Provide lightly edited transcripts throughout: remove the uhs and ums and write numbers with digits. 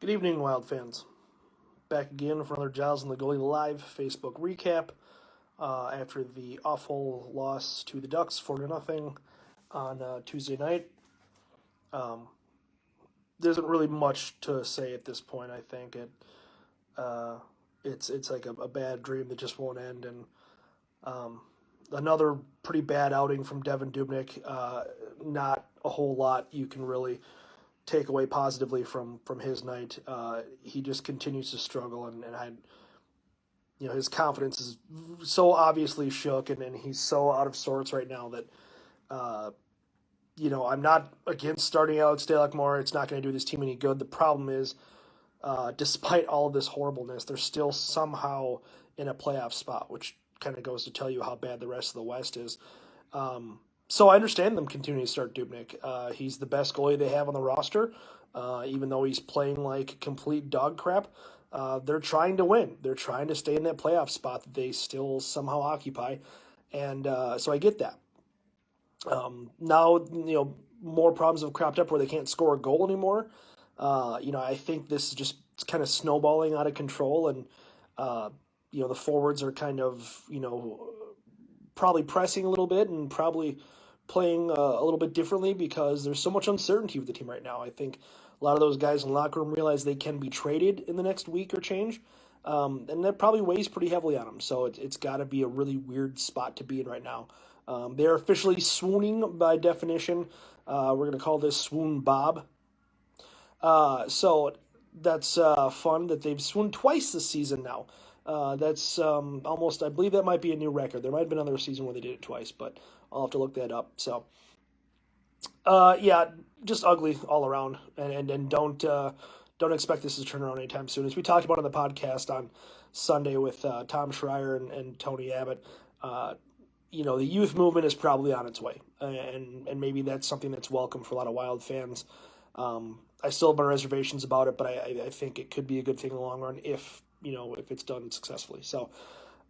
Good evening, Wild fans. Back again for another Giles and the Goalie live Facebook recap after the awful loss to the Ducks 4-0 on Tuesday night. There isn't really much to say at this point. I think it's like a bad dream that just won't end, and another pretty bad outing from Devin Dubnyk. Not a whole lot you can really take away positively from his night. He just continues to struggle, and his confidence is so obviously shook, and he's so out of sorts right now that I'm not against starting Alex Stalock more. It's not going to do this team any good. The problem is, despite all of this horribleness, they're still somehow in a playoff spot, which kind of goes to tell you how bad the rest of the West is. So I understand them continuing to start Dubnyk. He's the best goalie they have on the roster, even though he's playing like complete dog crap. They're trying to win. They're trying to stay in that playoff spot that they still somehow occupy, and so I get that. Now, more problems have cropped up where they can't score a goal anymore. I think this is just kind of snowballing out of control, and the forwards are kind of, probably pressing a little bit and probably playing a little bit differently because there's so much uncertainty with the team right now. I think a lot of those guys in the locker room realize they can be traded in the next week or change, and that probably weighs pretty heavily on them. So it's got to be a really weird spot to be in right now. They're officially swooning by definition. We're going to call this Swoon Bob. So that's fun that they've swooned twice this season now. That's almost, I believe that might be a new record. There might have been another season where they did it twice, but I'll have to look that up. So, just ugly all around, and don't expect this to turn around anytime soon. As we talked about on the podcast on Sunday with Tom Schreier and Tony Abbott, the youth movement is probably on its way, and maybe that's something that's welcome for a lot of Wild fans. I still have my reservations about it, but I think it could be a good thing in the long run if it's done successfully. So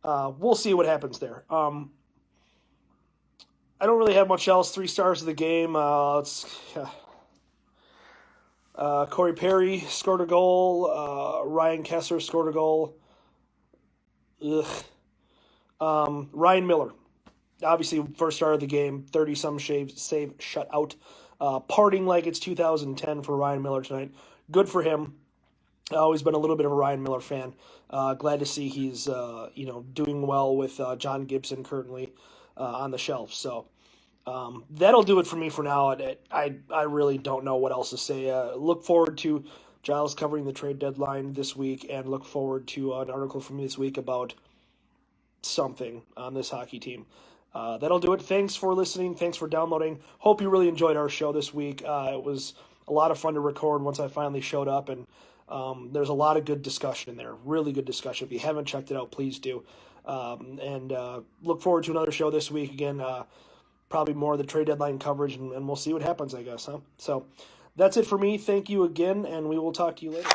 we'll see what happens there. I don't really have much else. 3 stars of the game. Corey Perry scored a goal. Ryan Kessler scored a goal. Ryan Miller, obviously first star of the game. 30-some save shutout. Parting like it's 2010 for Ryan Miller tonight. Good for him. I've always been a little bit of a Ryan Miller fan. Glad to see he's doing well with John Gibson currently on the shelf. So that'll do it for me for now. I really don't know what else to say. Look forward to Giles covering the trade deadline this week, and look forward to an article from me this week about something on this hockey team. That'll do it. Thanks for listening. Thanks for downloading. Hope you really enjoyed our show this week. It was a lot of fun to record once I finally showed up, and there's a lot of good discussion in there. Really good discussion. If you haven't checked it out, please do. And look forward to another show this week. Again, probably more of the trade deadline coverage, and we'll see what happens, I guess. So that's it for me. Thank you again, and we will talk to you later.